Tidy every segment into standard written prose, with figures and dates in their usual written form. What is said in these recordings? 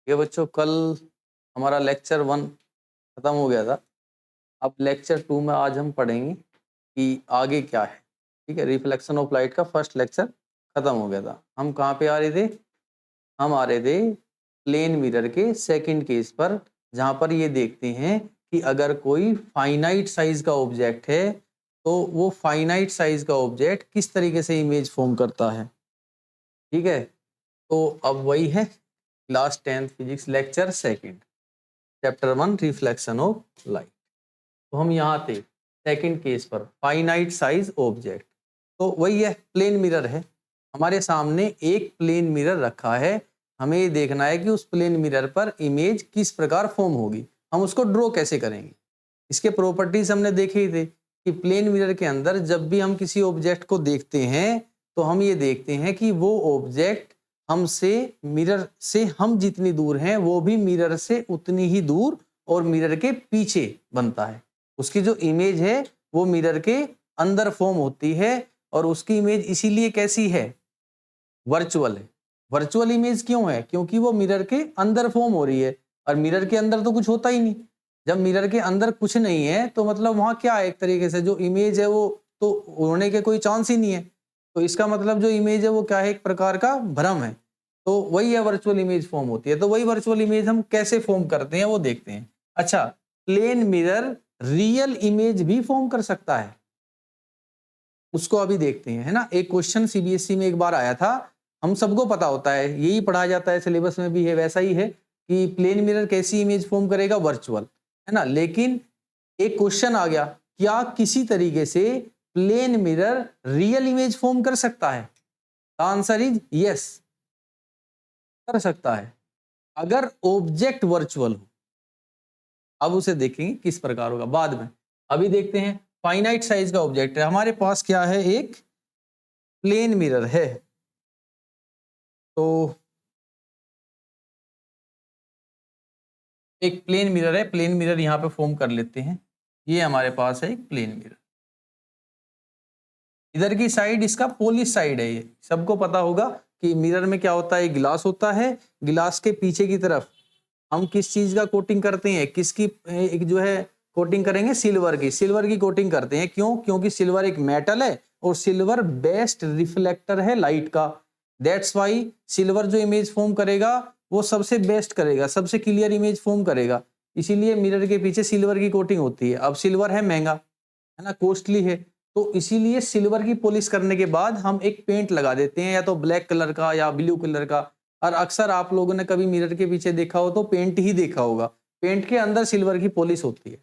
ये बच्चों कल हमारा लेक्चर 1 खत्म हो गया था। अब लेक्चर 2 में आज हम पढ़ेंगे कि आगे क्या है। ठीक है, रिफ्लेक्शन ऑफ लाइट का फर्स्ट लेक्चर खत्म हो गया था। हम कहाँ पे आ रहे थे? हम आ रहे थे प्लेन मिरर के सेकंड केस पर, जहाँ पर ये देखते हैं कि अगर कोई फाइनाइट साइज का ऑब्जेक्ट है तो वो फाइनाइट साइज का ऑब्जेक्ट किस तरीके से इमेज फॉर्म करता है। ठीक है, तो अब वही है class 10th physics lecture second, chapter 1 reflection of light. तो हम यहाँ थे सेकंड केस पर, फाइनाइट साइज ऑब्जेक्ट। तो वही है, प्लेन मिरर है हमारे सामने, एक प्लेन मिरर रखा है। हमें ये देखना है कि उस प्लेन मिरर पर इमेज किस प्रकार फॉर्म होगी, हम उसको ड्रॉ कैसे करेंगे। इसके प्रॉपर्टीज हमने देखे ही थे कि प्लेन मिरर के अंदर जब भी हम किसी ऑब्जेक्ट को देखते हैं तो हम ये देखते हैं कि वो ऑब्जेक्ट हमसे, मिरर से हम जितनी दूर हैं वो भी मिरर से उतनी ही दूर और मिरर के पीछे बनता है। उसकी जो इमेज है वो मिरर के अंदर फॉर्म होती है और उसकी इमेज इसीलिए कैसी है? वर्चुअल है। वर्चुअल इमेज क्यों है? क्योंकि वो मिरर के अंदर फॉर्म हो रही है और मिरर के अंदर तो कुछ होता ही नहीं। जब मिरर के अंदर कुछ नहीं है तो मतलब वहां क्या है, एक तरीके से जो इमेज है वो तो होने के कोई चांस ही नहीं है। तो इसका मतलब जो इमेज है वो क्या है? एक प्रकार का भ्रम है। तो वही है, वर्चुअल इमेज फॉर्म होती है। तो वही वर्चुअल इमेज हम कैसे फॉर्म करते हैं वो देखते हैं। अच्छा, प्लेन मिरर रियल इमेज भी फॉर्म कर सकता है, उसको अभी देखते हैं, है ना। एक क्वेश्चन सीबीएसई में एक बार आया था, हम सबको पता होता है, यही पढ़ाया जाता है, सिलेबस में भी है, वैसा ही है कि प्लेन मिरर कैसी इमेज फॉर्म करेगा? वर्चुअल, है ना। लेकिन एक क्वेश्चन आ गया, क्या किसी तरीके से plane mirror real image form कर सकता है? आंसर इज यस, कर सकता है अगर ऑब्जेक्ट वर्चुअल हो। अब उसे देखेंगे किस प्रकार होगा बाद में, अभी देखते हैं। फाइनाइट साइज का ऑब्जेक्ट है हमारे पास, क्या है? एक प्लेन मिरर है। तो एक प्लेन मिरर है, प्लेन मिरर यहाँ पे फॉर्म कर लेते हैं। ये हमारे पास है एक प्लेन मिरर, इधर की साइड इसका पॉलिश साइड है। ये सबको पता होगा कि मिरर में क्या होता है, गिलास होता है। गिलास के पीछे की तरफ हम किस चीज का कोटिंग करते हैं? किसकी एक जो है कोटिंग करेंगे? सिल्वर की। सिल्वर की कोटिंग करते हैं। क्यों? क्योंकि सिल्वर एक मेटल है और सिल्वर बेस्ट रिफ्लेक्टर है लाइट का। दैट्स वाई सिल्वर जो इमेज फॉर्म करेगा वो सबसे बेस्ट करेगा, सबसे क्लियर इमेज फॉर्म करेगा। इसीलिए मिरर के पीछे सिल्वर की कोटिंग होती है। अब सिल्वर है महंगा, है ना, कॉस्टली है, तो इसीलिए सिल्वर की पॉलिश करने के बाद हम एक पेंट लगा देते हैं, या तो ब्लैक कलर का या ब्लू कलर का। और अक्सर आप लोगों ने कभी मिरर के पीछे देखा हो तो पेंट ही देखा होगा, पेंट के अंदर सिल्वर की पॉलिश होती है।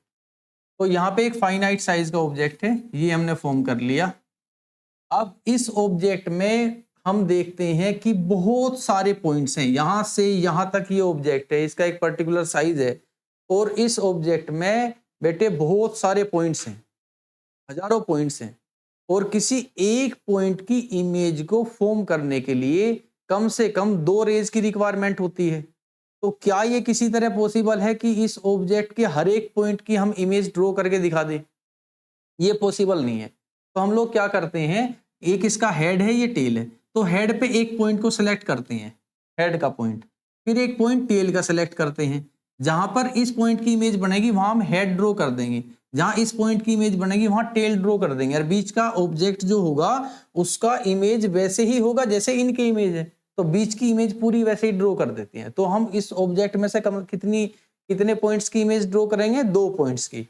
तो यहाँ पे एक फाइनाइट साइज का ऑब्जेक्ट है, ये हमने फॉर्म कर लिया। अब इस ऑब्जेक्ट में हम देखते हैं कि बहुत सारे पॉइंट्स हैं, यहां से यहां तक ये ऑब्जेक्ट है, इसका एक पर्टिकुलर साइज है। और इस ऑब्जेक्ट में बेटे बहुत सारे पॉइंट्स हैं, हजारों पॉइंट्स हैं। और किसी एक पॉइंट की इमेज को फॉर्म करने के लिए कम से कम 2 रेज की रिक्वायरमेंट होती है। तो क्या ये किसी तरह पॉसिबल है कि इस ऑब्जेक्ट के हर एक पॉइंट की हम इमेज ड्रॉ करके दिखा दें? ये पॉसिबल नहीं है। तो हम लोग क्या करते हैं, एक इसका हेड है, ये टेल है, तो हेड पे एक पॉइंट को सिलेक्ट करते हैं, हेड का पॉइंट, फिर एक पॉइंट टेल का सिलेक्ट करते हैं। जहां पर इस पॉइंट की इमेज बनेगी वहां हम हेड ड्रॉ कर देंगे, जहां इस पॉइंट की इमेज बनेगी वहां टेल ड्रॉ कर देंगे। और बीच का ऑब्जेक्ट जो होगा उसका इमेज वैसे ही होगा जैसे इनके इमेज है, तो बीच की इमेज पूरी वैसे ही ड्रॉ कर देती है। तो हम इस ऑब्जेक्ट में से कितने पॉइंट्स की इमेज ड्रॉ करेंगे? 2 पॉइंट्स की।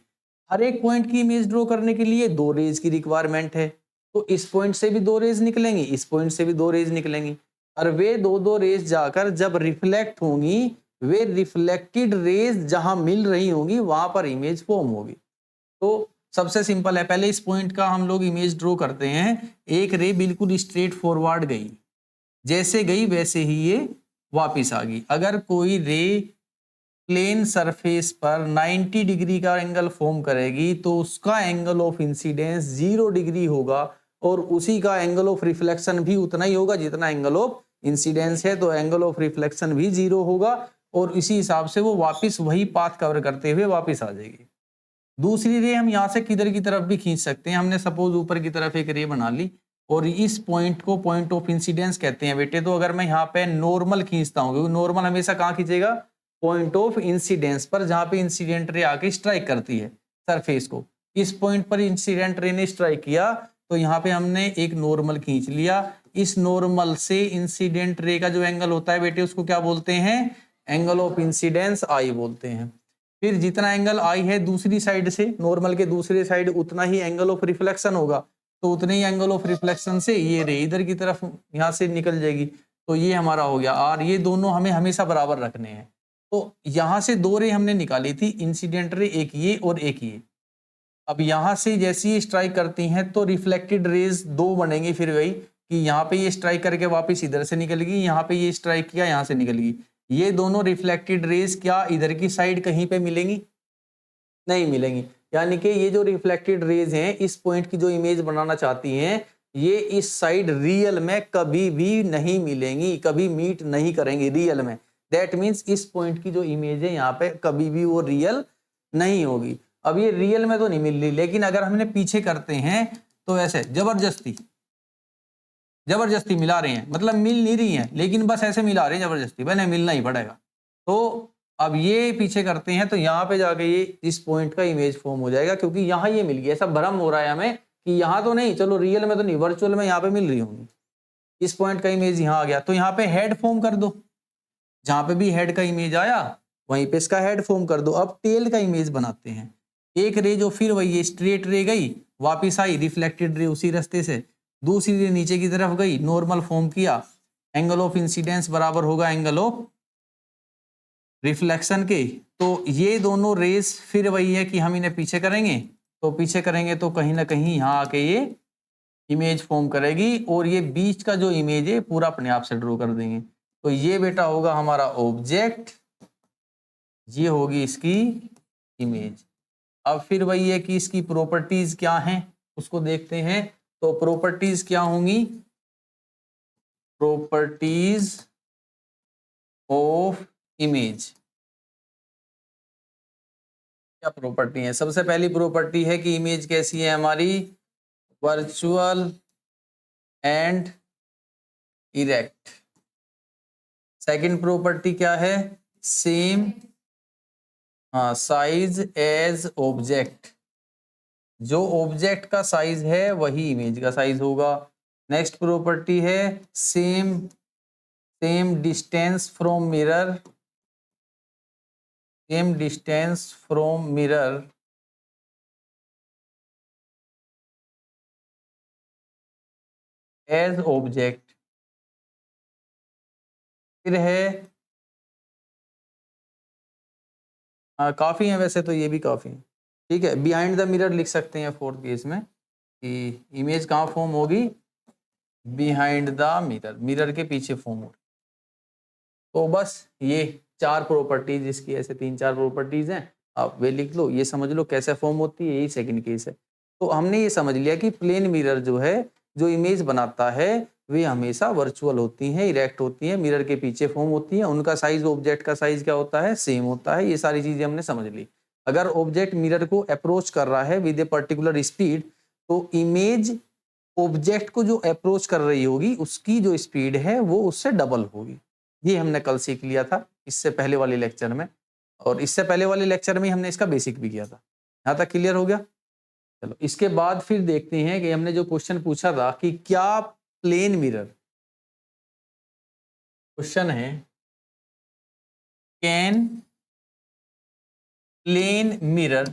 हर एक पॉइंट की इमेज ड्रॉ करने के लिए 2 रेज की रिक्वायरमेंट है। तो इस पॉइंट से भी 2 रेज निकलेंगी, इस पॉइंट से भी 2 रेज निकलेंगी, और वे 2 रेज जाकर जब रिफ्लेक्ट होंगी, वे रिफ्लेक्टेड रेज जहां मिल रही होंगी वहां पर इमेज फॉर्म होगी। तो सबसे सिंपल है, पहले इस पॉइंट का हम लोग इमेज ड्रॉ करते हैं। एक रे बिल्कुल स्ट्रेट फॉरवर्ड गई, जैसे गई वैसे ही ये वापिस आ गई। अगर कोई रे प्लेन सरफेस पर 90 डिग्री का एंगल फॉर्म करेगी तो उसका एंगल ऑफ इंसिडेंस 0 डिग्री होगा, और उसी का एंगल ऑफ रिफ्लेक्शन भी उतना ही होगा जितना एंगल ऑफ इंसिडेंस है, तो एंगल ऑफ रिफ्लेक्शन भी 0 होगा, और इसी हिसाब से वो वापस वही पाथ कवर करते हुए वापस आ जाएगी। दूसरी रे हम यहाँ से किधर की तरफ भी खींच सकते हैं। हमने सपोज ऊपर की तरफ एक रे बना ली, और इस पॉइंट को पॉइंट ऑफ इंसिडेंस कहते हैं बेटे। तो अगर मैं यहाँ पे नॉर्मल खींचता हूँ, क्योंकि नॉर्मल हमेशा कहाँ खींचेगा, पॉइंट ऑफ इंसिडेंस पर, जहाँ पे इंसिडेंट रे आके स्ट्राइक करती है सरफेस को। इस पॉइंट पर इंसिडेंट रे ने स्ट्राइक किया तो यहाँ पे हमने एक नॉर्मल खींच लिया। इस नॉर्मल से इंसिडेंट रे का जो एंगल होता है बेटे उसको क्या बोलते हैं, एंगल ऑफ इंसिडेंस आई बोलते हैं। फिर जितना एंगल आई है दूसरी साइड से, नॉर्मल के दूसरे साइड, उतना ही एंगल ऑफ रिफ्लेक्शन होगा। तो उतने ही एंगल ऑफ रिफ्लेक्शन से ये रे इधर की तरफ यहाँ से निकल जाएगी। तो ये हमारा हो गया, और ये दोनों हमें हमेशा बराबर रखने हैं। तो यहाँ से दो रे हमने निकाली थी, इंसिडेंट रे एक ये और एक ये। अब यहाँ से जैसे ही स्ट्राइक करती हैं तो रिफ्लेक्टेड रेज दो बनेंगे, फिर वही कि यहाँ पे ये स्ट्राइक करके वापस इधर से निकलेगी, यहाँ पे ये स्ट्राइक किया यहाँ से निकलेगी। ये दोनों रिफ्लेक्टेड रेज क्या इधर की साइड कहीं पे मिलेंगी, नहीं मिलेंगी। यानी कि ये जो रिफ्लेक्टेड रेज हैं इस पॉइंट की जो इमेज बनाना चाहती हैं, ये इस साइड रियल में कभी भी नहीं मिलेंगी, कभी मीट नहीं करेंगी रियल में। दैट मीन्स इस पॉइंट की जो इमेज है यहाँ पे कभी भी वो रियल नहीं होगी। अब ये रियल में तो नहीं मिल रही, लेकिन अगर हमने पीछे करते हैं तो ऐसे जबरदस्ती जबरदस्ती मिला रहे हैं, मतलब मिल नहीं रही हैं लेकिन बस ऐसे मिला रहे हैं जबरदस्ती, मैंने मिलना ही पड़ेगा। तो अब ये पीछे करते हैं तो यहाँ पे जाके ये इस पॉइंट का इमेज फॉर्म हो जाएगा, क्योंकि यहाँ ये मिल गया। ऐसा भ्रम हो रहा है हमें कि यहाँ तो नहीं, चलो रियल में तो नहीं, वर्चुअल में यहाँ पे मिल रही होंगी। इस पॉइंट का इमेज यहाँ आ गया तो यहाँ पे हेड फॉर्म कर दो, जहां पे भी हेड का इमेज आया वहीं पे इसका हेड फॉर्म कर दो। अब टेल का इमेज बनाते हैं। एक रे जो फिर वही स्ट्रेट रे गई, वापिस आई रिफ्लेक्टेड रे उसी रास्ते से, दूसरी रे नीचे की तरफ गई, नॉर्मल फॉर्म किया, एंगल ऑफ इंसिडेंस बराबर होगा एंगल ऑफ रिफ्लेक्शन के। तो ये दोनों रेस फिर वही है कि हम इन्हें पीछे करेंगे, तो पीछे करेंगे तो कहीं ना कहीं यहाँ आके ये इमेज फॉर्म करेगी, और ये बीच का जो इमेज है पूरा अपने आप से ड्रॉ कर देंगे। तो ये बेटा होगा हमारा ऑब्जेक्ट, ये होगी इसकी इमेज। अब फिर वही है कि इसकी प्रॉपर्टीज क्या हैं उसको देखते हैं। तो प्रॉपर्टीज क्या होंगी, प्रॉपर्टीज ऑफ इमेज। क्या प्रॉपर्टी है, सबसे पहली प्रॉपर्टी है कि इमेज कैसी है हमारी, virtual and erect. Second property क्या है, सेम साइज एज ऑब्जेक्ट, जो ऑब्जेक्ट का साइज है वही इमेज का साइज होगा। नेक्स्ट प्रॉपर्टी है same distance from mirror, same distance from mirror as object. फिर है काफी है वैसे तो, ये भी काफी है, ठीक है। बिहाइंड द मिरर लिख सकते हैं फोर्थ केस में कि इमेज कहाँ फॉर्म होगी, बिहाइंड द मिरर, मिरर के पीछे फॉर्म होगी। तो बस ये चार प्रॉपर्टीज, इसकी ऐसे तीन चार प्रॉपर्टीज हैं, आप वे लिख लो, ये समझ लो कैसे फॉर्म होती है, यही सेकंड केस है। तो हमने ये समझ लिया कि प्लेन मिरर जो है, जो इमेज बनाता है, वे हमेशा वर्चुअल होती हैं, इरेक्ट होती हैं, मिरर के पीछे फॉर्म होती हैं, उनका साइज ऑब्जेक्ट का साइज क्या होता है, सेम होता है। ये सारी चीजें हमने समझ ली। अगर ऑब्जेक्ट मिरर को अप्रोच कर रहा है विद ए पर्टिकुलर स्पीड, तो इमेज ऑब्जेक्ट को जो अप्रोच कर रही होगी उसकी जो स्पीड है वो उससे डबल होगी। ये हमने कल सीख लिया था इससे पहले वाले लेक्चर में, और इससे पहले वाले लेक्चर में हमने इसका बेसिक भी किया था। यहाँ तक क्लियर हो गया। चलो इसके बाद फिर देखते हैं कि हमने जो क्वेश्चन पूछा था कि क्या प्लेन मिरर, क्वेश्चन है can plane mirror,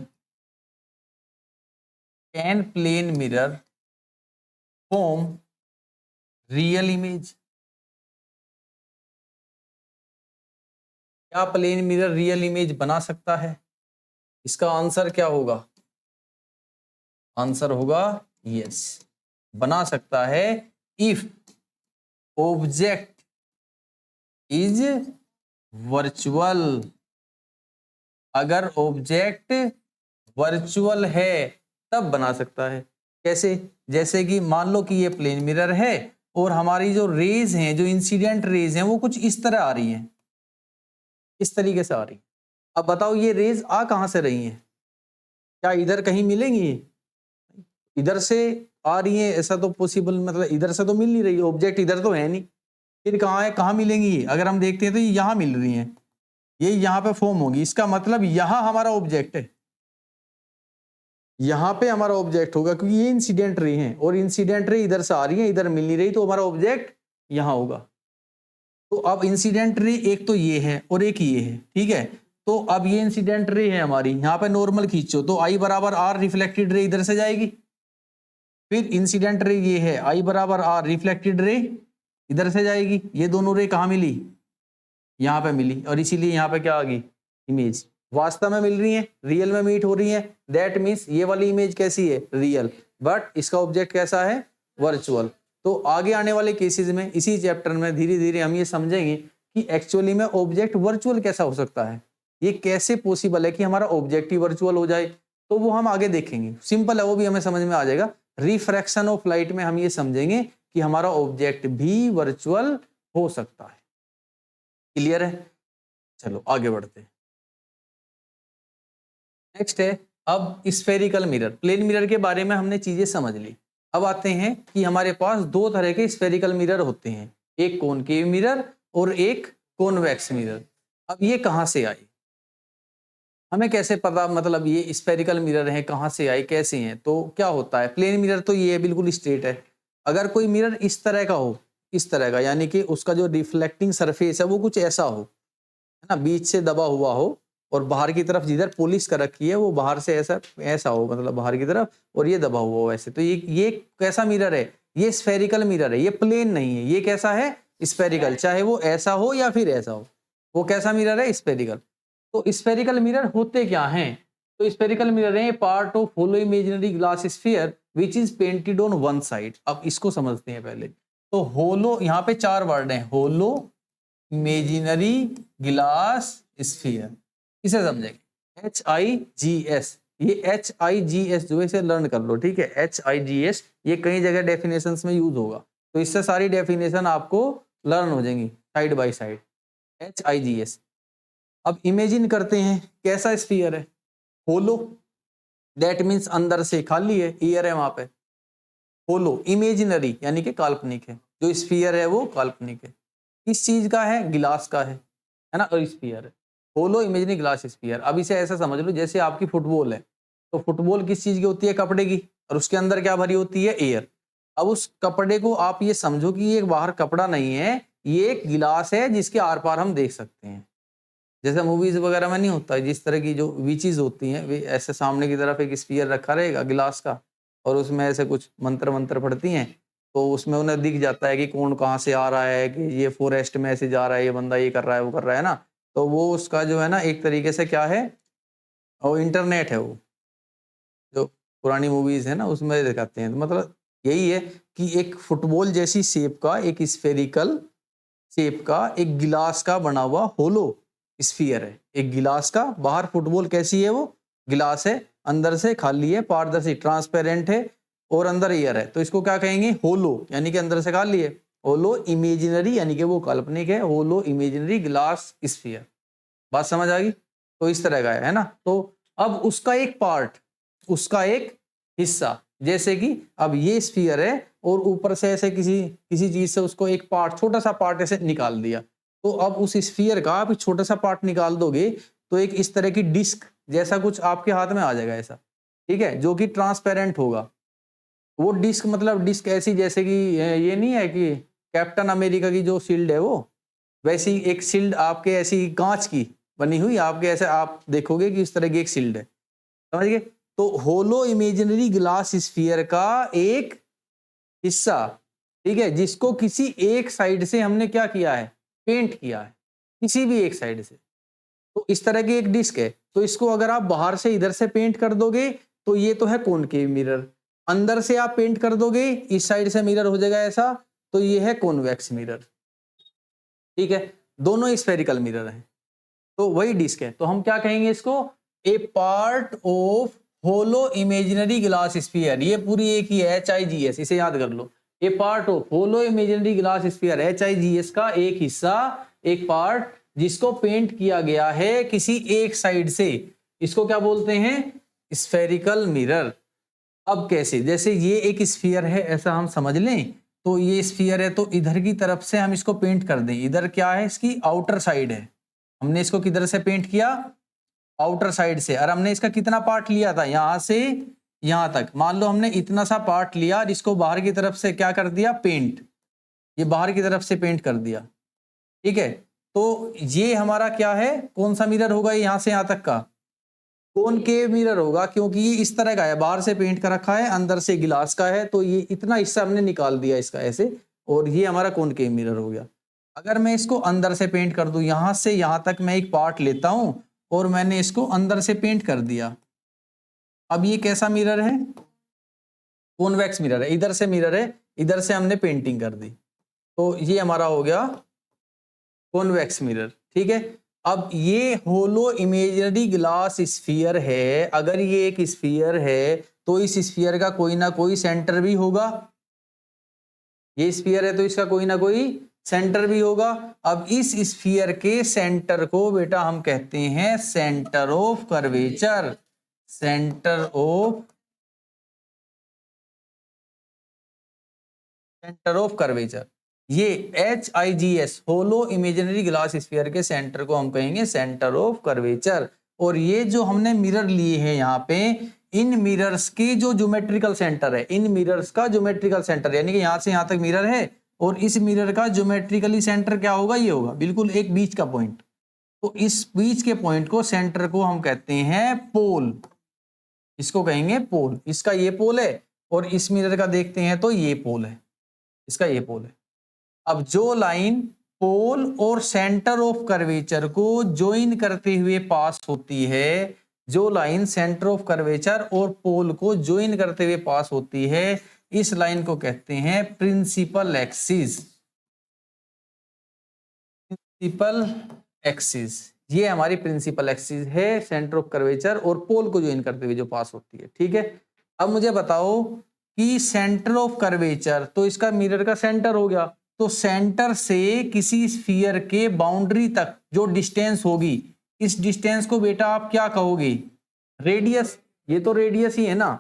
can plane mirror form real image. क्या प्लेन मिरर रियल इमेज बना सकता है, इसका आंसर क्या होगा, आंसर होगा यस, बना सकता है इफ ऑब्जेक्ट इज वर्चुअल। अगर ऑब्जेक्ट वर्चुअल है तब बना सकता है। कैसे, जैसे कि मान लो कि ये प्लेन मिरर है और हमारी जो रेज हैं, जो इंसिडेंट रेज हैं, वो कुछ इस तरह आ रही हैं, इस तरीके से आ रही। अब बताओ ये रेज आ कहां से रही हैं, क्या इधर कहीं मिलेंगी, इधर से आ रही है, ऐसा तो पॉसिबल, मतलब इधर से तो मिल नहीं रही है, ऑब्जेक्ट इधर तो है नहीं, फिर कहाँ है, कहाँ मिलेंगी ये? अगर हम देखते हैं तो ये यहाँ मिल रही हैं, ये यहाँ पे फॉर्म होगी, इसका मतलब यहाँ हमारा ऑब्जेक्ट है, यहाँ पे हमारा ऑब्जेक्ट होगा, क्योंकि ये इंसिडेंट रे हैं और इंसिडेंट रे इधर से आ रही है, इधर मिल नहीं रही, तो हमारा ऑब्जेक्ट यहाँ होगा। तो अब इंसिडेंट रे एक तो ये है और एक ये है, ठीक है। तो अब ये इंसिडेंट रे है हमारी, यहाँ पे नॉर्मल खींचो तो आई बराबर आर रिफ्लेक्टेड रे इधर से जाएगी, फिर इंसिडेंट रे ये है, आई बराबर आर रिफ्लेक्टेड रे इधर से जाएगी, ये दोनों रे कहाँ मिली, यहाँ पे मिली, और इसीलिए यहाँ पे क्या आ गई, इमेज वास्तव में मिल रही है, रियल में मीट हो रही है, दैट मीन्स ये वाली इमेज कैसी है, रियल, बट इसका ऑब्जेक्ट कैसा है, वर्चुअल। तो आगे आने वाले केसेस में इसी चैप्टर में धीरे धीरे हम ये समझेंगे कि एक्चुअली में ऑब्जेक्ट वर्चुअल कैसा हो सकता है, ये कैसे पॉसिबल है कि हमारा ऑब्जेक्ट ही वर्चुअल हो जाए, तो वो हम आगे देखेंगे, सिंपल है, वो भी हमें समझ में आ जाएगा। रिफ्रैक्शन ऑफ लाइट में हम ये समझेंगे कि हमारा ऑब्जेक्ट भी वर्चुअल हो सकता है। क्लियर है? चलो आगे बढ़ते हैं। नेक्स्ट है अब स्फेरिकल मिरर। प्लेन मिरर के बारे में हमने चीजें समझ ली, अब आते हैं कि हमारे पास दो तरह के स्फेरिकल मिरर होते हैं, एक कॉनकेव मिरर और एक कॉन्वेक्स मिरर। अब ये कहाँ से आई, हमें कैसे पता, मतलब ये स्फेरिकल मिरर हैं कहाँ से आए, कैसे हैं, तो क्या होता है, प्लेन मिरर तो ये बिल्कुल स्ट्रेट है, अगर कोई मिरर इस तरह का हो, इस तरह का, यानी कि उसका जो रिफ्लेक्टिंग सरफेस है वो कुछ ऐसा हो, है ना, बीच से दबा हुआ हो और बाहर की तरफ जिधर पॉलिश कर रखी है वो बाहर से ऐसा ऐसा हो, मतलब बाहर की तरफ, और ये दबा हुआ हो ऐसे, तो ये कैसा मिरर है, ये स्फेरिकल मिरर है, ये प्लेन नहीं है, ये कैसा है, स्फेरिकल, चाहे वो ऐसा हो या फिर ऐसा हो, वो कैसा मिरर है, स्फेरिकल। तो स्फेरिकल मिरर होते क्या हैं, तो स्फेरिकल मिरर है part of hollow imaginary glass sphere which is painted on one side. अब इसको समझते हैं पहले, तो होलो, यहाँ पे चार वर्ड हैं, होलो इमेजिनरी ग्लास स्फीयर, इसे समझेंगे, HIGS, ये HIGS जो है इसे लर्न कर लो, ठीक है, HIGS ये कई जगह डेफिनेशंस में यूज होगा, तो इससे सारी डेफिनेशन आपको लर्न हो जाएंगी साइड बाय साइड, HIGS। अब इमेजिन करते हैं कैसा स्फीयर है, होलो, दैट मीन्स अंदर से खाली है, ईयर है वहां पे, होलो, इमेजिनरी यानी कि काल्पनिक है, जो स्फीयर है वो काल्पनिक है, किस चीज का है, गिलास का है ना, और स्फीयर है, होलो इमेजिनरी ग्लास स्फीयर। अब इसे ऐसा समझ लो जैसे आपकी फुटबॉल है, तो फुटबॉल किस चीज की होती है, कपड़े की, और उसके अंदर क्या भरी होती है, एयर। अब उस कपड़े को आप ये समझो कि ये बाहर कपड़ा नहीं है, ये एक गिलास है जिसके आर पार हम देख सकते हैं, जैसे मूवीज वगैरह में नहीं होता है, जिस तरह की जो विचेस होती हैं वे ऐसे सामने की तरफ एक स्फीयर रखा रहेगा गिलास का, और उसमें ऐसे कुछ मंत्र मंत्र पढ़ती हैं, तो उसमें उन्हें दिख जाता है कि कौन कहाँ से आ रहा है, कि ये फॉरेस्ट में ऐसे जा रहा है, ये बंदा ये कर रहा है, वो कर रहा है ना, तो वो उसका जो है ना एक तरीके से क्या है, वो इंटरनेट है, वो जो पुरानी मूवीज है ना उसमें दिखाते हैं, तो मतलब यही है कि एक फुटबॉल जैसी शेप का, एक स्फेरिकल शेप का, एक गिलास का बना हुआ होलो स्फीयर है, एक गिलास का, बाहर फुटबॉल कैसी है, वो गिलास है, अंदर से खाली है, पारदर्शी ट्रांसपेरेंट है, और अंदर एयर है, तो इसको क्या कहेंगे, होलो, यानी कि अंदर से खाली है, होलो इमेजिनरी यानी कि वो काल्पनिक है, होलो इमेजिनरी ग्लास स्फीयर। बात समझ आ गई, तो इस तरह का है ना। तो अब उसका एक पार्ट, उसका एक हिस्सा, जैसे कि अब ये स्फीयर है और ऊपर से ऐसे किसी किसी चीज से उसको एक पार्ट, छोटा सा पार्ट ऐसे निकाल दिया, तो अब उस स्फीयर का आप छोटा सा पार्ट निकाल दोगे तो एक इस तरह की डिस्क जैसा कुछ आपके हाथ में आ जाएगा ऐसा, ठीक है, जो कि ट्रांसपेरेंट होगा। वो डिस्क मतलब डिस्क ऐसी जैसे कि ये नहीं है कि कैप्टन अमेरिका की जो शील्ड है, वो वैसी एक शील्ड आपके ऐसी कांच की बनी हुई आपके ऐसे आप देखोगे कि इस तरह की एक शील्ड है, समझ गए। तो होलो इमेजिनरी ग्लास स्फीयर का एक हिस्सा, ठीक है, जिसको किसी एक साइड से हमने क्या किया है, पेंट किया है, किसी भी एक साइड से, तो इस तरह की एक डिस्क है, तो इसको अगर आप बाहर से इधर से पेंट कर दोगे तो ये तो है कॉनकेव मिरर, अंदर से आप पेंट कर दोगे इस साइड से मिरर हो जाएगा ऐसा, तो ये है कॉन्वेक्स मिरर, ठीक है, दोनों स्फेरिकल मिरर हैं, तो वही डिस्क है, तो हम क्या कहेंगे इसको, a part of hollow imaginary glass sphere, ये पूरी एक ही है, HIGS, इसे याद कर लो, a part of hollow imaginary glass sphere, HIGS का एक हिस्सा, एक पार्ट जिसको पेंट किया गया है किसी एक साइड से, इसको क्या बोलते हैं, स्फेरिकल मिरर। अब कैसे, जैसे ये एक स्फीयर है ऐसा हम समझ लें, तो ये स्फीयर है तो इधर की तरफ से हम इसको पेंट कर दें। इधर क्या है, इसकी आउटर साइड है, हमने इसको किधर से पेंट किया, आउटर साइड से। और हमने इसका कितना पार्ट लिया था, यहां से यहां तक। मान लो हमने इतना सा पार्ट लिया, जिसको बाहर की तरफ से क्या कर दिया, पेंट, ये बाहर की तरफ से पेंट कर दिया, ठीक है। तो ये हमारा क्या है, कौन सा मिरर होगा, यहां से यहां तक का कॉनकेव मिरर होगा, क्योंकि ये इस तरह का है, बाहर से पेंट कर रखा है, अंदर से गिलास का है, तो ये इतना हिस्सा हमने निकाल दिया इसका ऐसे, और ये हमारा कॉनकेव मिरर हो गया। अगर मैं इसको अंदर से पेंट कर दूं, यहां से यहां तक मैं एक पार्ट लेता हूं और मैंने इसको अंदर से पेंट कर दिया, अब ये कैसा मिरर है, कॉन्वेक्स मिरर है। इधर से मिरर है, इधर से हमने पेंटिंग कर दी, तो ये हमारा हो गया कॉन्वेक्स मिरर, ठीक है। अब ये होलो इमेजिनरी ग्लास स्फीयर है, अगर ये एक स्फीयर है तो इस स्फीयर का कोई ना कोई सेंटर भी होगा, ये स्फीयर है तो इसका कोई ना कोई सेंटर भी होगा। अब इस स्फीयर के सेंटर को बेटा हम कहते हैं centre of curvature, centre of curvature. ये HIGS hollow imaginary glass sphere के सेंटर को हम कहेंगे सेंटर ऑफ कर्वेचर। और ये जो हमने मिरर लिए हैं यहाँ पे, इन मिरर्स के जो ज्योमेट्रिकल सेंटर है, इन मिरर्स का ज्योमेट्रिकल सेंटर, यानी कि यहाँ से यहाँ तक मिरर है और इस मिरर का ज्योमेट्रिकली सेंटर क्या होगा, ये होगा बिल्कुल एक बीच का पॉइंट। तो इस बीच के पॉइंट को, सेंटर को हम कहते हैं पोल, इसको कहेंगे पोल। इसका ये पोल है और इस मिरर का देखते हैं तो ये पोल है, इसका ये पोल है। अब जो लाइन पोल और सेंटर ऑफ कर्वेचर को ज्वाइन करते हुए पास होती है, जो लाइन सेंटर ऑफ कर्वेचर और पोल को ज्वाइन करते हुए पास होती है, इस लाइन को कहते हैं प्रिंसिपल एक्सिस, प्रिंसिपल एक्सिस। ये हमारी प्रिंसिपल एक्सिस है, सेंटर ऑफ कर्वेचर और पोल को ज्वाइन करते हुए जो पास होती है, ठीक है। अब मुझे बताओ कि सेंटर ऑफ कर्वेचर, तो इसका मिरर का सेंटर हो गया, तो सेंटर से किसी स्फीयर के बाउंड्री तक जो डिस्टेंस होगी, इस डिस्टेंस को बेटा आप क्या कहोगे, रेडियस। ये तो रेडियस ही है ना,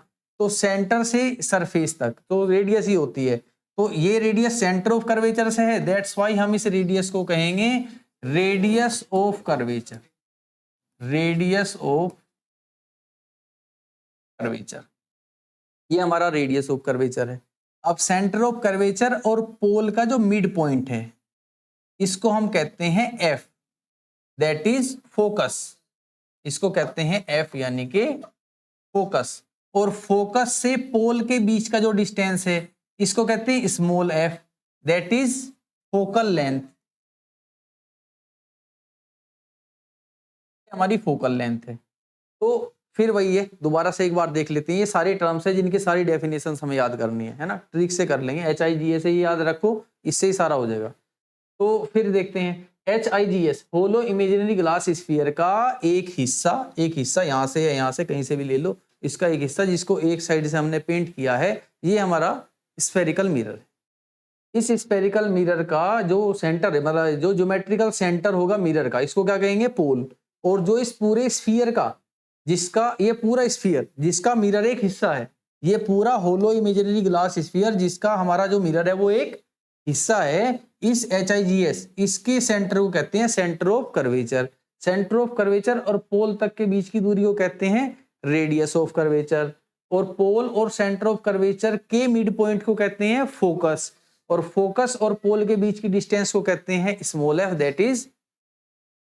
तो सेंटर से सरफेस तक तो रेडियस ही होती है, तो ये रेडियस सेंटर ऑफ कर्वेचर से है, दैट्स वाई हम इस रेडियस को कहेंगे radius of curvature, radius of curvature, ये हमारा रेडियस ऑफ कर्वेचर है। अब सेंटर ऑफ कर्वेचर और पोल का जो मिड पॉइंट है, इसको हम कहते हैं एफ, दैट इज फोकस, इसको कहते हैं एफ यानी कि फोकस। और फोकस से पोल के बीच का जो डिस्टेंस है, इसको कहते हैं small F, that is focal length, हमारी फोकल लेंथ है। तो फिर वही है, दोबारा से एक बार देख लेते हैं, ये सारे टर्म्स है जिनकी सारी डेफिनेशन हमें याद करनी है ना, ट्रिक से कर लेंगे, HIGS से ही याद रखो, इससे ही सारा हो जाएगा। तो फिर देखते हैं HIGS hollow imaginary glass sphere का एक हिस्सा यहाँ से या यहाँ से कहीं से भी ले लो, इसका एक हिस्सा जिसको एक साइड से हमने पेंट किया है, ये हमारा स्फेरिकल मिरर है। इस स्फेरिकल मिरर का जो सेंटर है, मतलब जो ज्योमेट्रिकल सेंटर होगा मिरर का, इसको क्या कहेंगे, पोल। और जो इस पूरे स्फीयर का, जिसका ये पूरा स्फीयर जिसका मिरर एक हिस्सा है, ये पूरा होलो इमेजिनरी ग्लास स्फीयर जिसका हमारा जो मिरर है वो एक हिस्सा है, इस HIGS इसके सेंटर को कहते हैं centre of curvature. Centre of curvature और पोल तक के बीच की दूरी को कहते हैं रेडियस ऑफ कर्वेचर, और पोल और सेंटर ऑफ कर्वेचर के मिड पॉइंट को कहते हैं फोकस, और फोकस और पोल के बीच की डिस्टेंस को कहते हैं small F, that is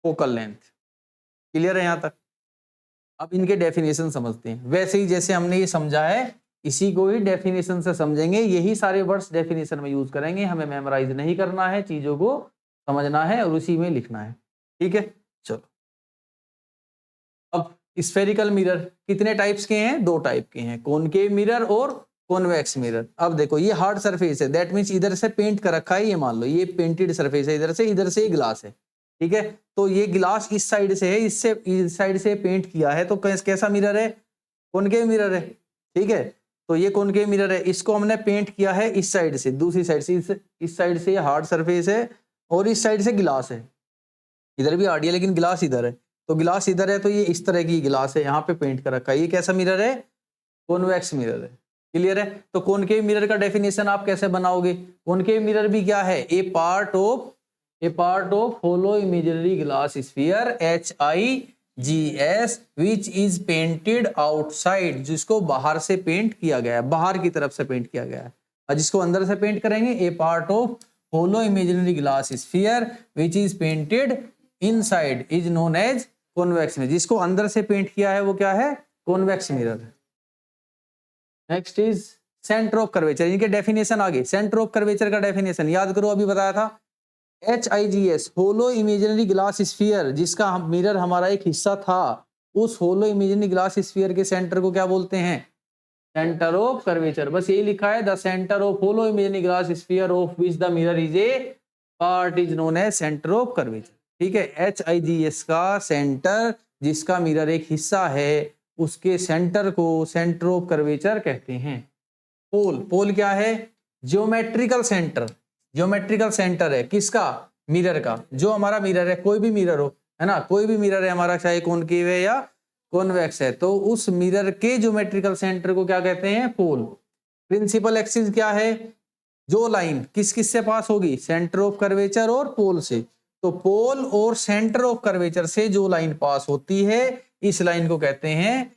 focal length. Clear है यहां तक? अब इनके डेफिनेशन समझते हैं, वैसे ही जैसे हमने ये समझा है इसी को ही डेफिनेशन से समझेंगे, यही सारे वर्ड्स डेफिनेशन में यूज करेंगे, हमें मेमोराइज नहीं करना है, चीजों को समझना है और उसी में लिखना है, ठीक है। चलो, अब स्फेरिकल मिरर कितने टाइप्स के हैं, दो टाइप के हैं, कॉनकेव मिरर और कॉन्वेक्स मिरर। अब देखो ये हार्ड सरफेस है, दैट मींस इधर से पेंट कर रखा है, ये मान लो ये पेंटेड सरफेस है, इधर से ग्लास है, ठीक है। तो ये ग्लास इस साइड से है, इससे इस साइड से पेंट किया है, तो कैसा मिरर है, कॉनकेव मिरर है, ठीक है। तो ये कॉनकेव मिरर है, इसको हमने पेंट किया है इस साइड से, दूसरी साइड से, इस साइड से हार्ड सरफेस है और इस साइड से गिलास है, इधर भी हार्ड है लेकिन गिलास इधर है, तो गिलास इधर है, तो ये इस तरह की गिलास है, यहाँ पे पेंट कर रखा है, ये कैसा मिरर है, कॉन्वेक्स मिरर है, क्लियर है? तो कॉनकेव मिरर का डेफिनेशन आप कैसे बनाओगे? कॉनकेव मिरर भी क्या है? A part of hollow imaginary glass sphere HIGS which is painted outside, जिसको बाहर से पेंट किया गया है, बाहर की तरफ से पेंट किया गया है। और जिसको अंदर से पेंट करेंगे, a part of hollow imaginary glass sphere which is painted inside is known as convex mirror. जिसको अंदर से पेंट किया है वो क्या है? Convex mirror. Next is centre of curvature. इनके डेफिनेशन आगे, सेंटर ऑफ कर्वेचर का डेफिनेशन याद करो, अभी बताया था। HIGS hollow imaginary glass sphere, जिसका मिरर हमारा एक हिस्सा था, उस होलो इमेजिनरी ग्लास स्फीयर के सेंटर को क्या बोलते हैं? Centre of curvature. बस यही लिखा है, the centre of hollow imaginary glass sphere of which the mirror is a part is known as centre of curvature. ठीक है, HIGS का सेंटर, जिसका मिरर एक हिस्सा है, उसके सेंटर को सेंटर ऑफ कर्वेचर कहते हैं। पोल क्या है? Geometrical centre. ज्योमेट्रिकल सेंटर है किसका? मिरर का। जो हमारा मिरर है, कोई भी मिरर हो, है ना, कोई भी मिरर है हमारा, चाहे कॉनकेव है या कॉन्वेक्स है, तो उस मिरर के ज्योमेट्रिकल सेंटर को क्या कहते हैं? पोल। प्रिंसिपल एक्सिस क्या है? जो लाइन किस किस से पास होगी? सेंटर ऑफ कर्वेचर और पोल से। तो पोल और सेंटर ऑफ कर्वेचर से जो लाइन पास होती है, इस लाइन को कहते हैं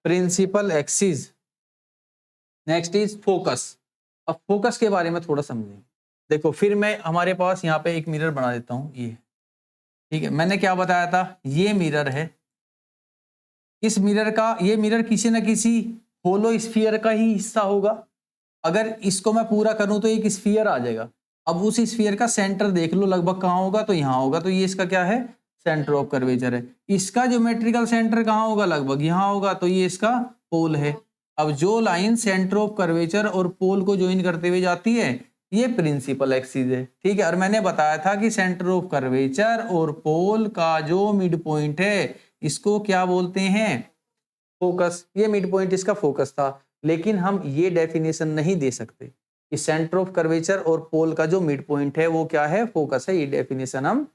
principal axis. Next is focus. अब फोकस के बारे में थोड़ा समझें। देखो, फिर मैं हमारे पास यहाँ पे एक मिरर बना देता हूँ, ये ठीक है। मैंने क्या बताया था? ये मिरर है। इस मिरर का, ये मिरर किसी न किसी होलो स्फीयर का ही हिस्सा होगा। अगर इसको मैं पूरा करूं तो एक स्फीयर आ जाएगा। अब उस स्फीयर का सेंटर देख लो, लगभग कहाँ होगा? तो यहाँ होगा। तो ये इसका क्या है? सेंटर ऑफ कर्वेचर है। इसका ज्योमेट्रिकल सेंटर कहाँ होगा? लगभग यहाँ होगा। तो ये इसका पोल है। अब जो लाइन सेंटर ऑफ कर्वेचर और पोल को ज्वाइन करते हुए जाती है, ये प्रिंसिपल एक्सिस है। ठीक है, और मैंने बताया था कि सेंटर ऑफ कर्वेचर और पोल का जो मिड पॉइंट है, इसको क्या बोलते हैं? फोकस। ये मिड पॉइंट इसका फोकस था। लेकिन हम ये डेफिनेशन नहीं दे सकते कि सेंटर ऑफ कर्वेचर और पोल का जो मिड पॉइंट है वो क्या है? फोकस है। ये डेफिनेशन हम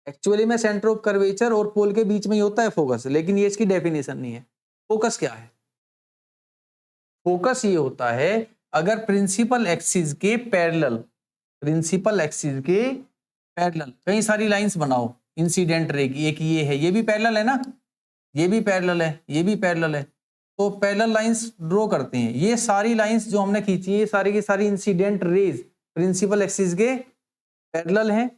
एक्चुअली में, सेंटर ऑफ कर्वेचर और पोल के बीच में ही होता है फोकस, लेकिन ये इसकी डेफिनेशन नहीं है। फोकस क्या है? फोकस ये होता है अगर प्रिंसिपल एक्सिस के पैरेलल, प्रिंसिपल एक्सिस के पैरेलल कई सारी लाइंस बनाओ इंसिडेंट रे की। एक ये है, ये भी पैरेलल है ना, ये भी पैरेलल है, ये भी पैरेलल है। तो पैरेलल लाइंस ड्रॉ करते हैं। ये सारी लाइंस जो हमने खींची है, ये सारी की सारी इंसिडेंट रेज प्रिंसिपल एक्सिस के पैरेलल हैं।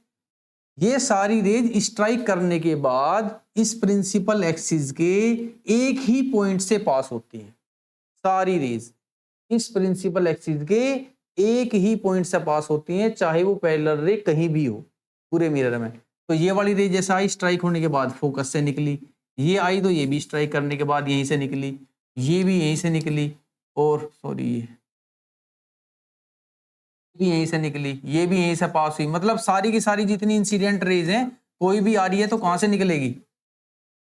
ये सारी रेज स्ट्राइक करने के बाद इस प्रिंसिपल एक्सिस के एक ही पॉइंट से पास होती है। सारी रेज इस प्रिंसिपल एक्सिस के एक ही पॉइंट से पास होती हैं, चाहे वो पैरेलल रे कहीं भी हो पूरे मिरर में। तो ये वाली रे जैसा आई, स्ट्राइक होने के बाद फोकस से निकली, ये आई तो ये भी स्ट्राइक करने के बाद यहीं से निकली, ये भी यहीं से निकली, और सॉरी ये भी यहीं से निकली, ये भी यहीं से पास हुई। मतलब सारी की सारी जितनी इंसिडेंट रेज हैं, कोई भी आ रही है तो कहां से निकलेगी?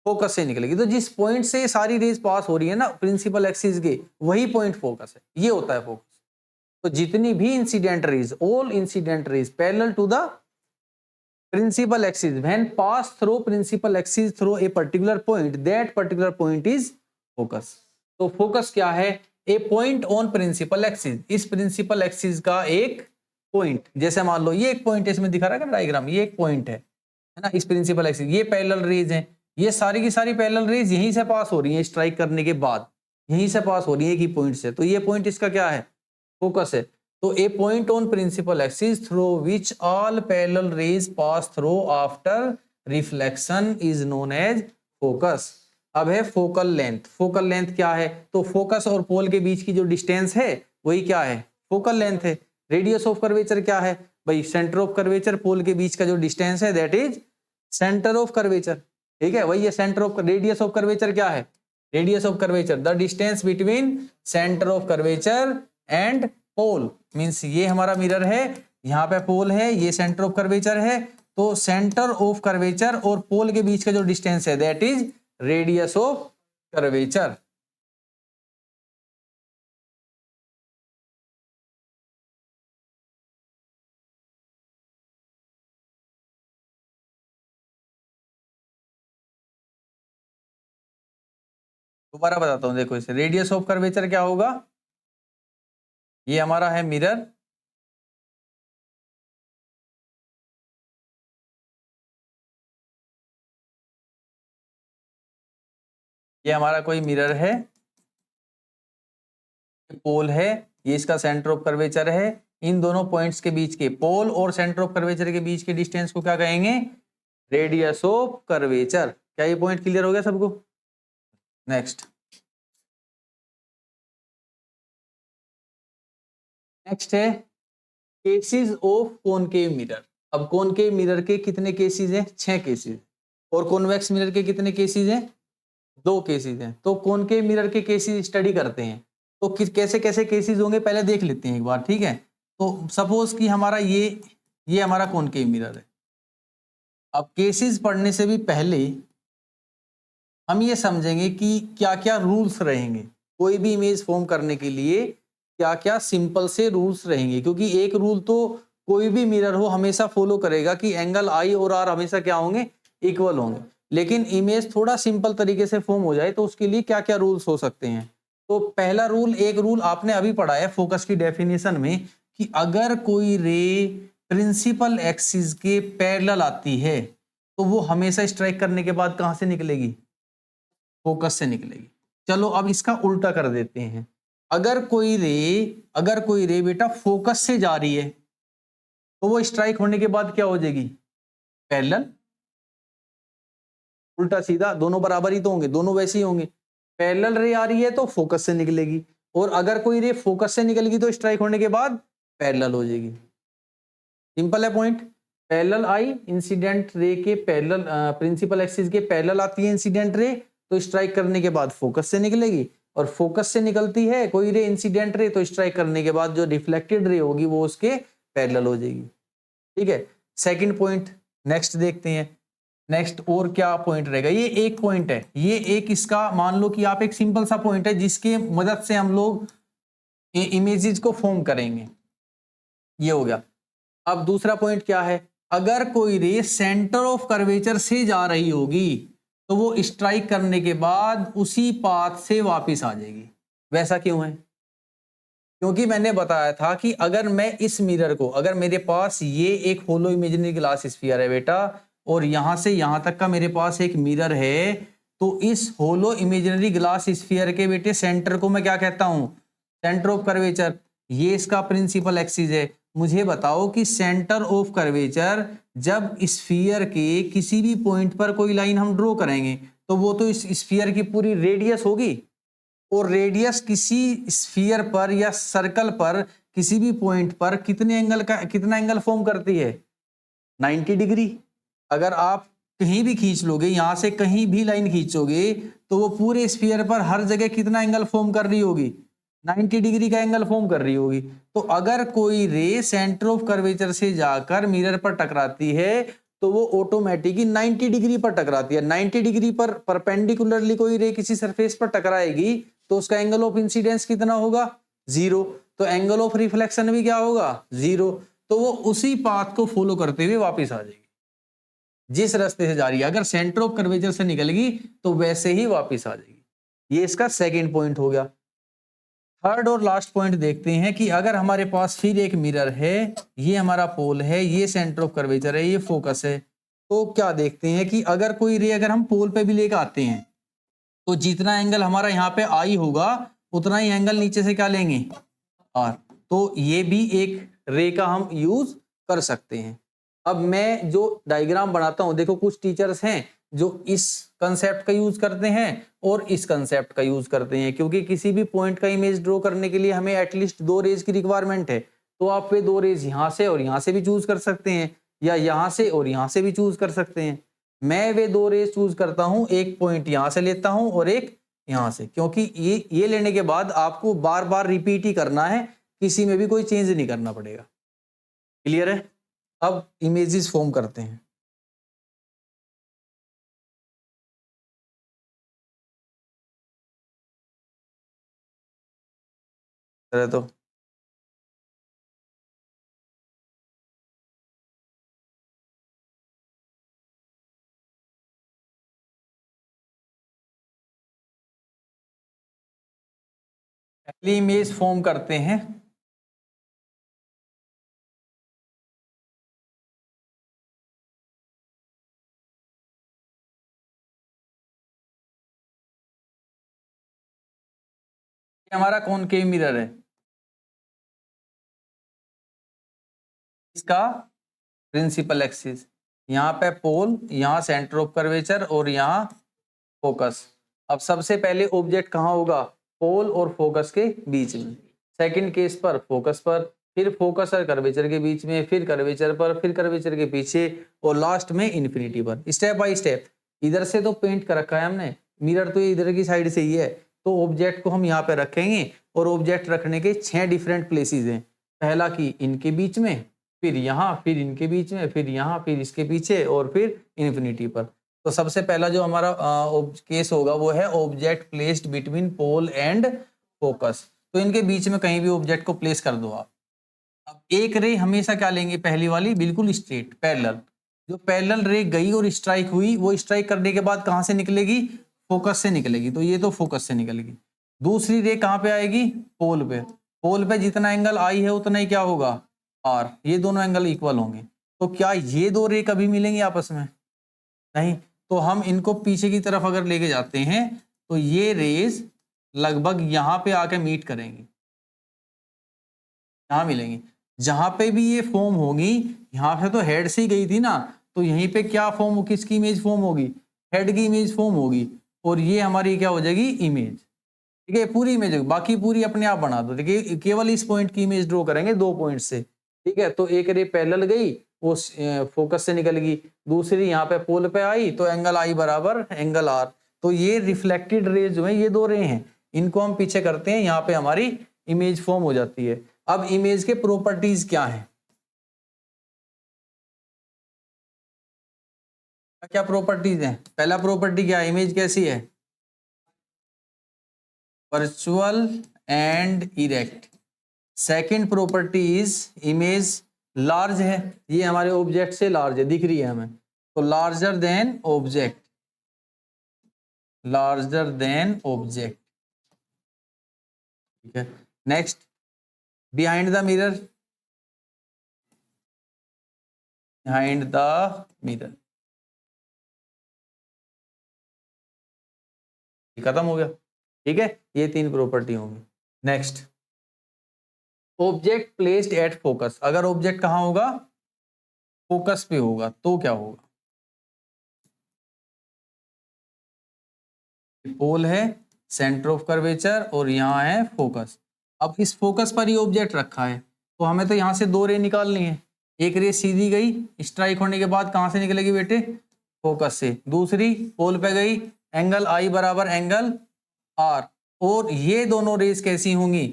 फोकस से निकलेगी। तो जिस पॉइंट से सारी रेज पास हो रही है ना प्रिंसिपल एक्सिस के, वही पॉइंट फोकस है। ये होता है फोकस। तो जितनी भी incident rays, all incident rays parallel to the principal axis when pass through principal axis through a particular point, that particular point is focus। तो फोकस क्या है? ए पॉइंट ऑन प्रिंसिपल एक्सिस। इस प्रिंसिपल एक्सिस का एक point, जैसे मान लो ये एक पॉइंट है, इसमें दिखा रहा है डायग्राम, ये एक पॉइंट है ना, इस प्रिंसिपल एक्सिस। ये पैरेलल रेज हैं, ये सारी की सारी पैरेलल रेज यहीं से पास हो रही हैं, स्ट्राइक करने के बाद यहीं से पास हो रही है एक ही पॉइंट से। तो ये पॉइंट इसका क्या है? फोकस है। तो a point on principal axis through which all parallel rays pass through after reflection is known as focus. अब है फोकल लेंथ। फोकल लेंथ क्या है? तो फोकस और पोल के बीच की जो डिस्टेंस है वही क्या है? फोकल लेंथ है। रेडियस ऑफ कर्वेचर क्या है? भाई सेंटर ऑफ कर्वेचर पोल के बीच का जो डिस्टेंस है, that is centre of curvature. ठीक है, वही है centre of. Radius of curvature क्या है? Radius of curvature the distance between centre of curvature and pole. Means ये हमारा मिरर है, यहाँ पे पोल है, ये सेंटर ऑफ कर्वेचर है। तो सेंटर ऑफ कर्वेचर और पोल के बीच का जो डिस्टेंस है, that is radius of curvature. दोबारा बताता हूं, देखो इसे, रेडियस ऑफ कर्वेचर क्या होगा? ये हमारा है मिरर, ये हमारा कोई मिरर है, पोल है, ये इसका सेंटर ऑफ कर्वेचर है। इन दोनों पॉइंट्स के बीच के, पोल और सेंटर ऑफ कर्वेचर के बीच के डिस्टेंस को क्या कहेंगे? Radius of curvature. क्या ये पॉइंट क्लियर हो गया सबको? नेक्स्ट है केसेस ऑफ कॉनकेव मिरर। अब कॉनकेव मिरर के कितने केसेस हैं? 6 केसेस। और कॉन्वेक्स मिरर के कितने केसेस हैं? 2 केसेस हैं। तो कॉनकेव मिरर के केसेस स्टडी करते हैं। तो कैसे कैसे केसेस होंगे पहले देख लेते हैं एक बार, ठीक है। तो सपोज कि हमारा ये हमारा कॉनकेव मिरर है। अब केसेस पढ़ने से भी पहले हम ये समझेंगे कि क्या क्या रूल्स रहेंगे कोई भी इमेज फॉर्म करने के लिए, क्या क्या सिंपल से रूल्स रहेंगे। क्योंकि एक रूल तो कोई भी मिरर हो हमेशा फॉलो करेगा कि एंगल आई और आर हमेशा क्या होंगे? इक्वल होंगे। लेकिन इमेज थोड़ा सिंपल तरीके से फॉर्म हो जाए तो उसके लिए क्या क्या रूल्स हो सकते हैं। तो पहला रूल, एक रूल आपने अभी पढ़ा है फोकस की डेफिनेशन में, कि अगर कोई रे प्रिंसिपल एक्सिस के पैरेलल आती है तो वो हमेशा स्ट्राइक करने के बाद कहां से निकलेगी? फोकस से निकलेगी। चलो अब इसका उल्टा कर देते हैं। अगर कोई रे बेटा फोकस से जा रही है तो वो स्ट्राइक होने के बाद क्या हो जाएगी? पैरेलल। उल्टा सीधा दोनों बराबर ही तो होंगे, दोनों वैसे ही होंगे। पैरेलल रे आ रही है तो फोकस से निकलेगी, और अगर कोई रे फोकस से निकलेगी तो स्ट्राइक होने के बाद पैरेलल हो जाएगी। सिंपल है पॉइंट। पैरेलल आई, इंसिडेंट रे के पैरेलल, प्रिंसिपल एक्सिस के पैरेलल आती है इंसिडेंट रे, तो स्ट्राइक करने के बाद फोकस से निकलेगी। और फोकस से निकलती है कोई रे इंसिडेंट रे, तो स्ट्राइक करने के बाद जो रिफ्लेक्टेड रे होगी वो उसके पैरेलल हो जाएगी। ठीक है। सेकंड पॉइंट नेक्स्ट देखते हैं। नेक्स्ट और क्या पॉइंट रहेगा? ये एक पॉइंट है, ये एक इसका मान लो कि आप एक सिंपल सा पॉइंट है जिसके मदद से हम लोग इमेजेस को फॉर्म करेंगे। ये हो गया। अब दूसरा पॉइंट क्या है? अगर कोई रे सेंटर ऑफ कर्वेचर से जा रही होगी तो वो स्ट्राइक करने के बाद उसी पाथ से वापस आ जाएगी। वैसा क्यों है? क्योंकि मैंने बताया था कि अगर मैं इस मिरर को, अगर मेरे पास ये एक होलो इमेजिनरी ग्लास स्फीयर है बेटा, और यहां से यहां तक का मेरे पास एक मिरर है, तो इस होलो इमेजिनरी ग्लास स्फीयर के बेटे सेंटर को मैं क्या कहता हूं? Centre of curvature. ये इसका प्रिंसिपल एक्सिस है। मुझे बताओ कि सेंटर ऑफ कर्वेचर जब स्फीयर के किसी भी पॉइंट पर कोई लाइन हम ड्रॉ करेंगे तो वो तो इस स्फीयर की पूरी रेडियस होगी, और रेडियस किसी स्फीयर पर या सर्कल पर किसी भी पॉइंट पर कितना एंगल फॉर्म करती है? 90 डिग्री। अगर आप कहीं भी खींच लोगे, यहां से कहीं भी लाइन खींचोगे तो वो पूरे स्फीयर पर हर जगह कितना एंगल फॉर्म कर रही होगी? 90 डिग्री का एंगल फॉर्म कर रही होगी। तो अगर कोई रे सेंटर ऑफ कर्वेचर से जाकर मिरर पर टकराती है तो वो ऑटोमेटिकली 90 डिग्री पर टकराती है। 90 डिग्री पर परपेंडिकुलरली कोई रे किसी सरफेस पर टकराएगी तो उसका एंगल ऑफ इंसिडेंस कितना होगा? 0। तो एंगल ऑफ रिफ्लेक्शन भी क्या होगा? 0। तो वो उसी पाथ को फॉलो करते हुए वापस आ जाएगी जिस रास्ते से जा रही है। अगर सेंटर ऑफ कर्वेचर से निकलेगी तो वैसे ही वापस आ जाएगी। ये इसका सेकंड पॉइंट हो गया। थर्ड और लास्ट पॉइंट देखते हैं कि अगर हमारे पास फिर एक मिरर है, ये हमारा पोल है, ये सेंटर ऑफ कर्वेचर है, ये फोकस है, तो क्या देखते हैं कि अगर कोई रे अगर हम पोल पे भी लेकर आते हैं तो जितना एंगल हमारा यहाँ पे आई होगा उतना ही एंगल नीचे से क्या लेंगे? आर। तो ये भी एक रे का हम यूज कर सकते हैं। अब मैं जो डायग्राम बनाता हूं, देखो कुछ टीचर्स हैं जो इस कंसेप्ट का यूज करते हैं और इस कंसेप्ट का यूज करते हैं, क्योंकि किसी भी पॉइंट का इमेज ड्रॉ करने के लिए हमें एटलीस्ट 2 रेज की रिक्वायरमेंट है। तो आप वे 2 रेज यहां से और यहां से भी चूज कर सकते हैं, या यहां से और यहां से भी चूज कर सकते हैं। मैं वे 2 रेज चूज करता हूं, एक पॉइंट यहां से लेता हूं और एक यहां से, क्योंकि ये लेने के बाद आपको बार बार रिपीट ही करना है, किसी में भी कोई चेंज नहीं करना पड़ेगा। क्लियर है? अब इमेजेस फॉर्म करते हैं। तो पहली इमेज फॉर्म करते हैं ये हमारा कॉनकेव मिरर है, इसका प्रिंसिपल एक्सिस, यहाँ पे पोल, यहाँ सेंटर ऑफ कर्वेचर और यहाँ फोकस। अब सबसे पहले ऑब्जेक्ट कहाँ होगा, पोल और फोकस के बीच में। सेकंड केस पर फोकस पर, फिर फोकस और कर्वेचर के बीच में, फिर कर्वेचर पर, फिर कर्वेचर के पीछे और लास्ट में इन्फिनिटी पर। Step by step. इधर से तो पेंट कर रखा है हमने, मिरर तो ये इधर की साइड से ही है, तो ऑब्जेक्ट को हम यहाँ पे रखेंगे और ऑब्जेक्ट रखने के 6 डिफरेंट प्लेसेस हैं। पहला कि इनके बीच में, फिर यहाँ, फिर इनके बीच में, फिर यहाँ, फिर इसके पीछे और फिर इन्फिनिटी पर। तो सबसे पहला जो हमारा केस होगा वो है object placed between pole and focus. तो इनके बीच में कहीं भी ऑब्जेक्ट को प्लेस कर दो आप। अब एक रे हमेशा क्या लेंगे, पहली वाली बिल्कुल स्ट्रेट पैरेलल। जो पैरेलल रे गई और स्ट्राइक हुई, वो स्ट्राइक करने के बाद कहां से निकलेगी, फोकस से निकलेगी, तो ये तो फोकस से निकलेगी। दूसरी रे कहां पे आएगी, पोल पे। पोल पे जितना एंगल आई है उतना ही क्या होगा, आर। ये दोनों एंगल इक्वल होंगे। तो क्या ये दो रे कभी मिलेंगी आपस में, नहीं। तो हम इनको पीछे की तरफ अगर लेके जाते हैं तो ये रेज लगभग यहां पे आके मीट करेंगी, यहां मिलेंगी। जहां पे भी ये फॉर्म होगी, यहां से तो हेड से ही गई थी ना, तो यहीं पे क्या फॉर्म, किसकी इमेज फॉर्म होगी, हेड की इमेज फॉर्म होगी, और ये हमारी क्या हो जाएगी, इमेज। ठीक है, पूरी इमेज होगी, बाकी पूरी अपने आप बना दो। देखिए केवल इस पॉइंट की इमेज ड्रॉ करेंगे 2 पॉइंट से। ठीक है, तो एक रे पैरेलल गई, वो फोकस से निकल गई। दूसरी यहाँ पे पोल पे आई, तो एंगल आई बराबर एंगल आर। तो ये रिफ्लेक्टेड रेज जो है, ये 2 रे हैं, इनको हम पीछे करते हैं, यहाँ पे हमारी इमेज फॉर्म हो जाती है। अब इमेज के प्रॉपर्टीज क्या है, क्या प्रॉपर्टीज हैं। पहला प्रॉपर्टी क्या है, इमेज कैसी है, virtual and erect. Second property is image large है, ये हमारे ऑब्जेक्ट से लार्ज है, दिख रही है हमें, तो larger than object, larger than object. ठीक है, next behind the mirror, behind the mirror. खत्म हो गया। ठीक है, ये 3 प्रॉपर्टी होंगी। Next object placed at focus. अगर ऑब्जेक्ट कहां होगा, फोकस पे होगा, तो क्या होगा, पोल है, सेंटर ऑफ कर्वेचर और यहाँ है फोकस। अब इस फोकस पर ही ऑब्जेक्ट रखा है, तो हमें तो यहाँ से 2 रे निकालनी है। एक रे सीधी गई, स्ट्राइक होने के बाद कहाँ से निकलेगी बेटे, फोकस से। दूसरी पोल पे गई, एंगल आई बराबर एंगल आर। और ये दोनों रेस कैसी होंगी,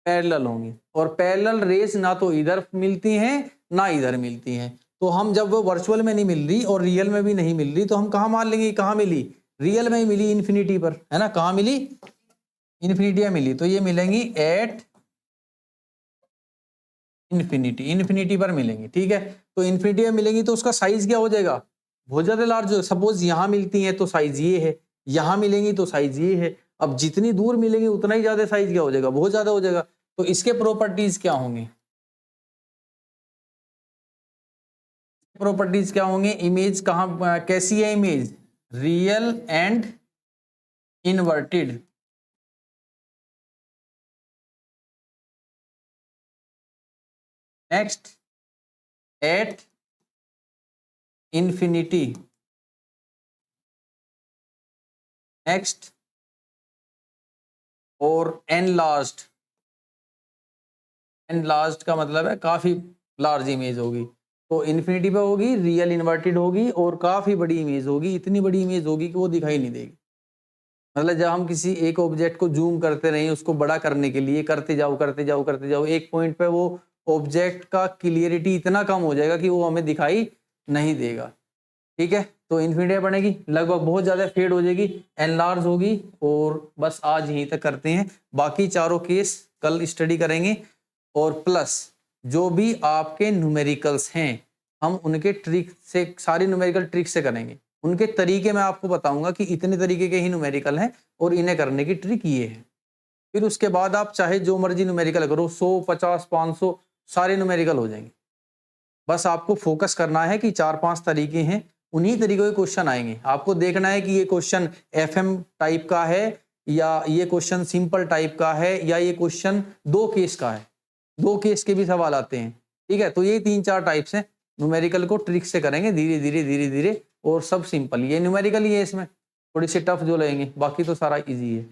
पैरेलल होंगी। और पैरेलल रेस ना तो इधर मिलती हैं ना इधर मिलती हैं। तो हम जब वो वर्चुअल में नहीं मिल रही और रियल में भी नहीं मिल रही, तो हम कहाँ मान लेंगे, कहाँ मिली, रियल में ही मिली, इन्फिनिटी पर, है ना। कहाँ मिली, इन्फिनिटी मिली, तो ये मिलेंगी एट इन्फिनिटी, इन्फिनिटी पर मिलेंगी। ठीक है, तो इन्फिनिटी में मिलेंगी तो उसका साइज क्या हो जाएगा, बहुत ज्यादा लार्ज। सपोज यहां मिलती है तो साइज ये है, यहां मिलेंगी तो साइज ये है। अब जितनी दूर मिलेंगी उतना ही ज्यादा साइज क्या हो जाएगा, बहुत ज्यादा हो जाएगा। तो इसके प्रॉपर्टीज क्या होंगे, प्रॉपर्टीज क्या होंगे, इमेज कहां कैसी है, image real and inverted. Next at infinity. Next और एनलार्ज्ड। एनलार्ज्ड का मतलब है काफी लार्ज इमेज होगी। तो इन्फिनिटी पे होगी, रियल इन्वर्टेड होगी और काफी बड़ी इमेज होगी, इतनी बड़ी इमेज होगी कि वो दिखाई नहीं देगी। मतलब जब हम किसी एक ऑब्जेक्ट को जूम करते रहें, उसको बड़ा करने के लिए करते जाओ करते जाओ करते जाओ, एक पॉइंट पे वो ऑब्जेक्ट का क्लियरिटी इतना कम हो जाएगा कि वो हमें दिखाई नहीं देगा। ठीक है, तो इन्फिनिटी बनेगी, लगभग बहुत ज्यादा फेड हो जाएगी, एनलार्ज होगी। और बस आज यहीं तक करते हैं, बाकी चारों केस कल स्टडी करेंगे। और प्लस जो भी आपके न्यूमेरिकल्स हैं, हम उनके ट्रिक से, सारी न्यूमेरिकल ट्रिक से करेंगे। उनके तरीके मैं आपको बताऊंगा कि इतने तरीके के ही न्यूमेरिकल हैं और इन्हें करने की ट्रिक ये है। फिर उसके बाद आप चाहे जो मर्जी न्यूमेरिकल करो, 100 50 500 सारे न्यूमेरिकल हो जाएंगे। बस आपको फोकस करना है कि 4-5 तरीके हैं, उन्हीं तरीकों के क्वेश्चन आएंगे। आपको देखना है कि ये क्वेश्चन एफएम टाइप का है या ये क्वेश्चन सिंपल टाइप का है, या ये क्वेश्चन 2 केस का है, 2 केस के भी सवाल आते हैं। ठीक है, तो ये 3-4 टाइप्स हैं। न्यूमेरिकल को ट्रिक से करेंगे धीरे धीरे धीरे धीरे, और सब सिंपल। ये न्यूमेरिकल ही है, इसमें थोड़ी सी टफ जो लेंगे, बाकी तो सारा इजी है।